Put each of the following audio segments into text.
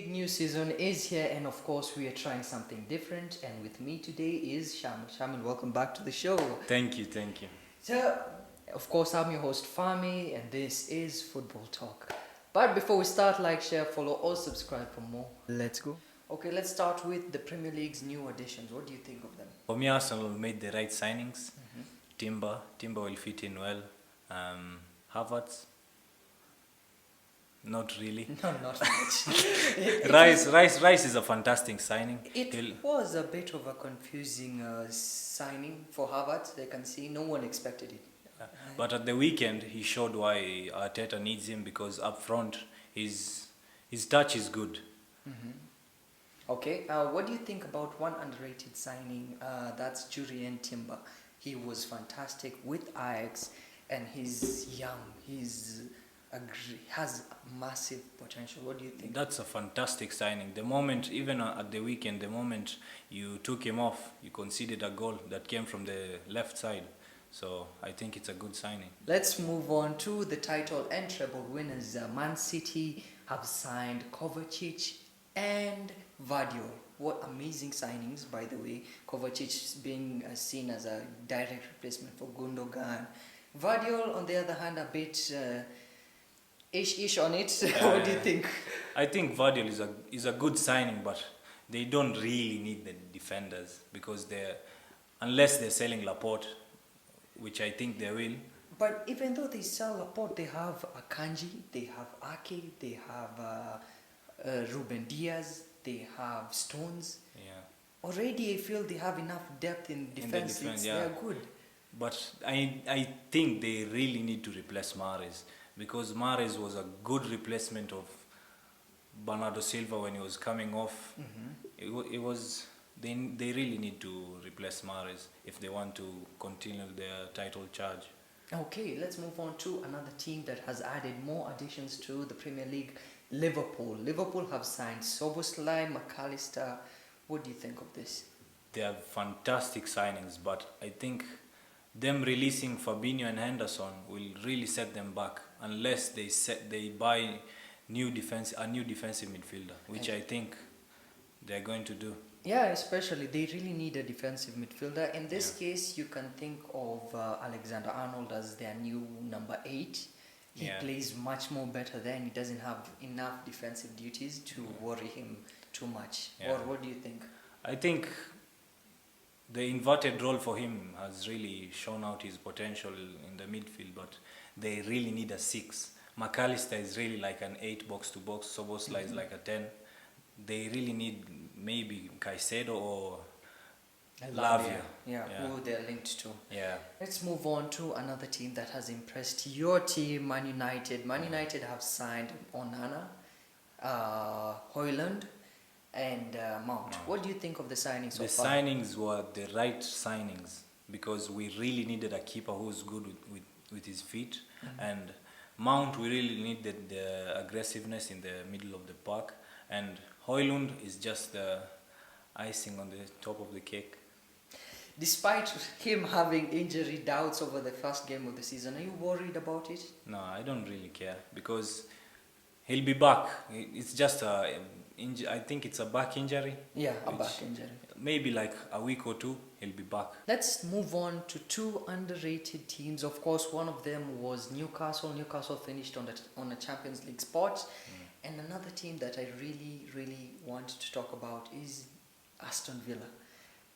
new season is here, and of course, we are trying something different. And with me today is Shamil. Shamil, welcome back to the show. Thank you, thank you. So, of course, I'm your host Fahmy, and this is Football Talk. But before we start, like, share, follow, or subscribe for more. Let's go. Okay, let's start with the Premier League's new additions. What do you think of them? For me, Arsenal made the right signings. Timber will fit in well. Havertz, not really. No, not much. Rice is a fantastic signing. It was a bit of a confusing signing for Havertz. I can see no one expected it. But at the weekend, he showed why Arteta needs him, because up front, his touch is good. Okay, what do you think about one underrated signing? That's Jurrien Timber. He was fantastic with Ajax, and he's young. Has massive potential. What do you think? That's a fantastic signing. The moment, even at the weekend, the moment you took him off, you conceded a goal that came from the left side. So I think it's a good signing. Let's move on to the title and treble winners. Man City have signed Kovacic and Vardiol. What amazing signings, by the way. Kovacic being seen as a direct replacement for Gundogan. Vardiol, on the other hand, a bit ish on it. What do you think? I think Vardiol is a good signing, but they don't really need the defenders, because unless they're selling Laporte, which I think they will. But even though they sell Laporte, they have Akanji, they have Ake, they have Ruben Diaz, they have Stones. Yeah. Already I feel they have enough depth in defense. They're good. But I think they really need to replace Mahrez, because Mahrez was a good replacement of Bernardo Silva when he was coming off. They really need to replace Mahrez if they want to continue their title charge. Okay, let's move on to another team that has added more additions to the Premier League, Liverpool. Liverpool have signed Szoboszlai, McAllister. What do you think of this? They are fantastic signings, but I think them releasing Fabinho and Henderson will really set them back, unless they buy a new defensive midfielder, which I think they're going to do. Yeah, especially they really need a defensive midfielder. In this case, you can think of Alexander Arnold as their new number 8. He plays much more better than he doesn't have enough defensive duties to worry him too much. Yeah. Or what do you think? I think the inverted role for him has really shown out his potential in the midfield, but they really need a 6. McAllister is really like an 8 box-to-box. Szoboszlai is like a 10. They really need maybe Caicedo or Lavia. Who they're linked to. Yeah. Let's move on to another team that has impressed your team, Man United. Man United have signed Onana, Højlund, and Mount. What do you think of the signings so far? The signings were the right signings, because we really needed a keeper who's good with his feet. And Mount, we really needed the aggressiveness in the middle of the park. And Højlund is just the icing on the top of the cake. Despite him having injury doubts over the first game of the season, are you worried about it? No, I don't really care, because he'll be back. It's just I think it's a back injury. Yeah, a back injury. Maybe like a week or two, he'll be back. Let's move on to two underrated teams. Of course, one of them was Newcastle. Newcastle finished on a Champions League spot. And another team that I really want to talk about is Aston Villa.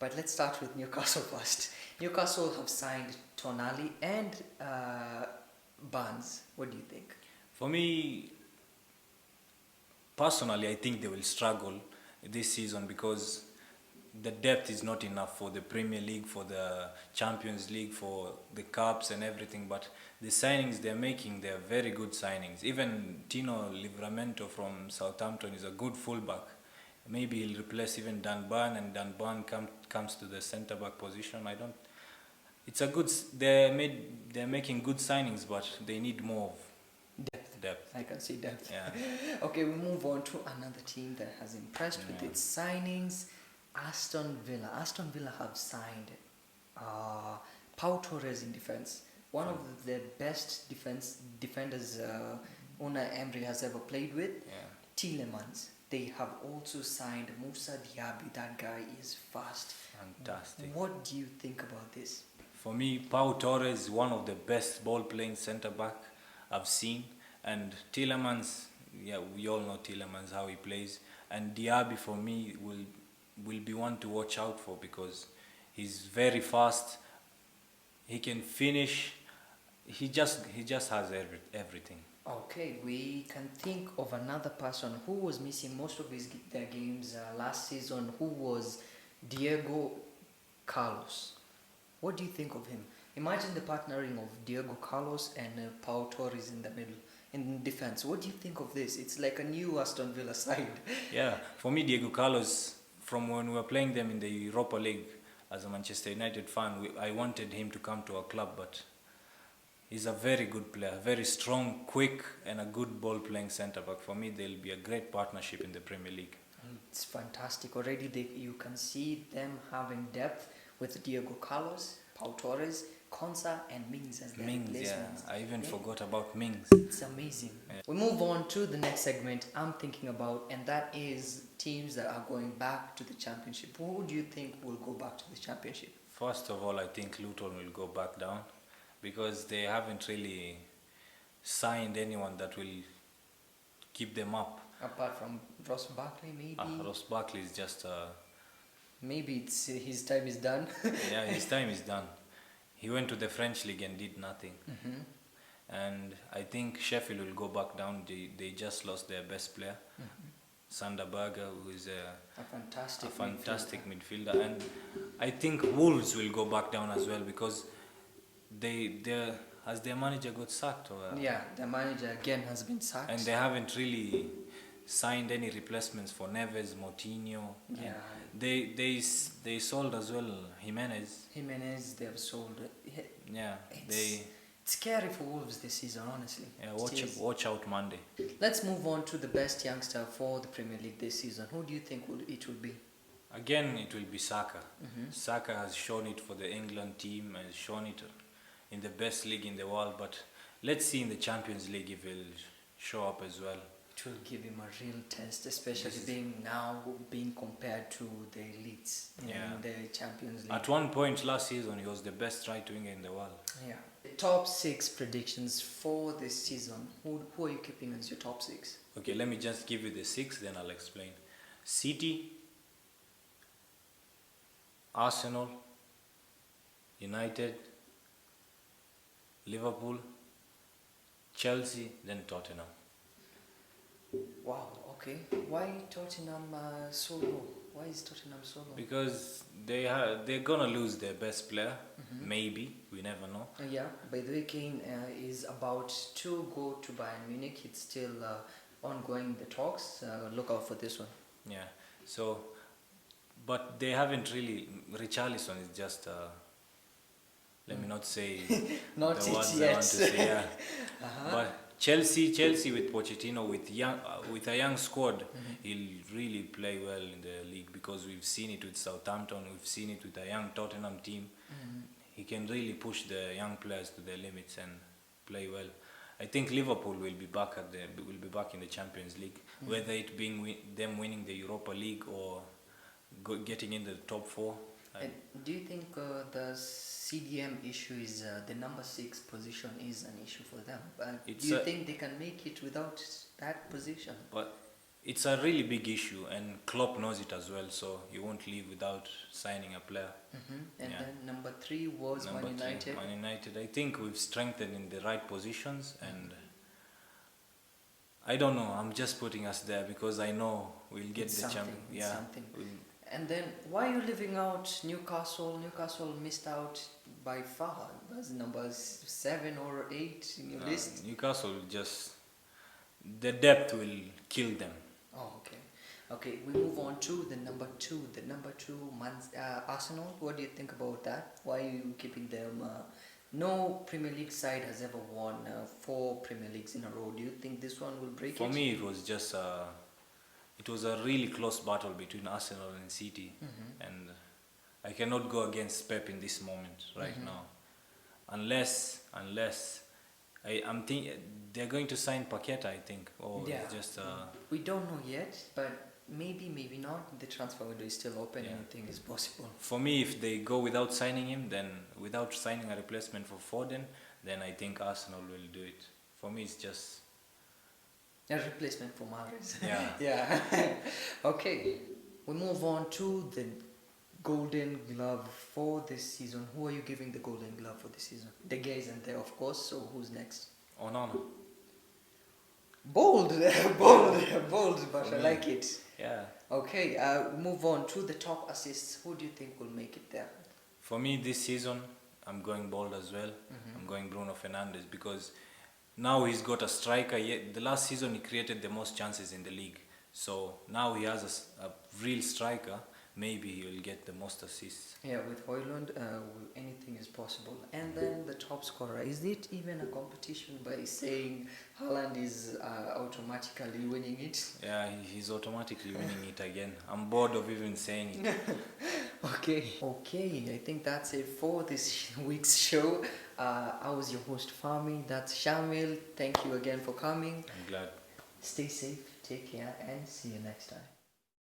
But let's start with Newcastle first. Newcastle have signed Tonali and Barnes. What do you think? For me, personally, I think they will struggle this season, because the depth is not enough for the Premier League, for the Champions League, for the cups and everything. But the signings they're making, they're very good signings. Even Tino Livramento from Southampton is a good fullback. Maybe he'll replace even Dan Burn, and Dan Burn comes to the centre back position. They're making good signings, but they need more depth. I can see depth. Yeah. Okay, we move on to another team that has impressed with its signings, Aston Villa. Aston Villa have signed Pau Torres in defense. One of the best defenders Unai Emery has ever played with. Yeah. Tielemans. they have also signed Musa Diaby. That guy is fast. Fantastic. What do you think about this? For me, Pau Torres is one of the best ball-playing centre-back I've seen. And Tielemans, yeah, we all know Tielemans, how he plays. And Diaby, for me, will be one to watch out for because he's very fast. He can finish. He just has everything. Okay, we can think of another person who was missing most of their games last season, who was Diego Carlos. What do you think of him? Imagine the partnering of Diego Carlos and Pau Torres in the middle, in defense. What do you think of this? It's like a new Aston Villa side. Yeah, for me, Diego Carlos, from when we were playing them in the Europa League, as a Manchester United fan, I wanted him to come to our club, but he's a very good player, very strong, quick, and a good ball-playing centre-back. For me, they'll be a great partnership in the Premier League. It's fantastic. Already you can see them having depth with Diego Carlos, Pau Torres, Konsa, and Mings as their replacements. Yeah, I even forgot about Mings. It's amazing. Yeah. We move on to the next segment I'm thinking about, and that is teams that are going back to the championship. Who do you think will go back to the championship? First of all, I think Luton will go back down because they haven't really signed anyone that will keep them up. Apart from Ross Barkley, maybe? Ross Barkley is just... maybe it's his time is done. Yeah, his time is done. He went to the French league and did nothing. Mm-hmm. And I think Sheffield will go back down. They just lost their best player, Sander Berger, who is a fantastic midfielder. And I think Wolves will go back down as well because has their manager got sacked? Yeah, their manager again has been sacked. And they haven't really signed any replacements for Neves, Moutinho. Yeah. They sold as well Jimenez. They have sold. Yeah, it's scary for Wolves this season, honestly. Yeah, watch out Monday. Let's move on to the best youngster for the Premier League this season. Who do you think it will be? Again, it will be Saka. Saka has shown it for the England team, has shown it in the best league in the world, but let's see in the Champions League if he'll show up as well. It will give him a real test, especially being compared to the elites in the Champions League. At one point last season, he was the best right winger in the world. Yeah. The top 6 predictions for this season. Who are you keeping as your top 6? Okay, let me just give you the 6, then I'll explain. City, Arsenal, United, Liverpool, Chelsea, then Tottenham. Wow, okay. Why Tottenham so low? Why is Tottenham so low? Because they're gonna lose their best player, maybe, we never know. Yeah, by the way, Kane is about to go to Bayern Munich. It's still ongoing, the talks. Look out for this one. Yeah, so, but they haven't really, Richarlison is just, let me not say not the words yet. I want to say, yeah. But Chelsea with Pochettino, with a young squad, he'll really play well in the league because we've seen it with Southampton, we've seen it with a young Tottenham team. He can really push the young players to their limits and play well. I think Liverpool will be back in the Champions League, whether it being them winning the Europa League or getting in the top 4. And do you think the CDM issue is the number 6 position is an issue for them? Do you think they can make it without that position? But it's a really big issue, and Klopp knows it as well, so he won't leave without signing a player. And then number 3 was Man United. Man United, I think we've strengthened in the right positions, and I don't know, I'm just putting us there because I know we'll get the champion. Yeah. And then, why are you leaving out Newcastle? Newcastle missed out by far. That's number 7 or 8 in your list. Newcastle the depth will kill them. Oh, okay. Okay, we move on to the number 2. The number 2, Arsenal. What do you think about that? Why are you keeping them? No Premier League side has ever won 4 Premier Leagues in a row. Do you think this one will break it? For me, it was just it was a really close battle between Arsenal and City, and I cannot go against Pep in this moment right now, unless I'm think they're going to sign Paqueta, I think, or Yeah. it's just We don't know yet, but maybe not. The transfer window is still open. Yeah. Anything is possible. for me. If they go without signing him, then without signing a replacement for Foden, then I think Arsenal will do it. For me, it's just A replacement for Mahrez. yeah. Yeah. Okay. We move on to the Golden Glove for this season. Who are you giving the Golden Glove for this season? De Gea isn't there, of course. So who's next? Onana. Bold, bold, but For I me. like it. Yeah. Okay, move on to the top assists. Who do you think will make it there? For me, this season, I'm going bold as well. Mhm. I'm going Bruno Fernandes because now he's got a striker. Yet the last season he created the most chances in the league. So now he has a real striker. Maybe he will get the most assists. Yeah, with Hoyland, anything is possible. And then the top scorer. Is it even a competition by saying Haaland is automatically winning it? Yeah, he's automatically winning it again. I'm bored of even saying it. Okay, I think that's it for this week's show. I was your host, Fahmy. That's Shamil. Thank you again for coming. I'm glad. Stay safe, take care, and see you next time.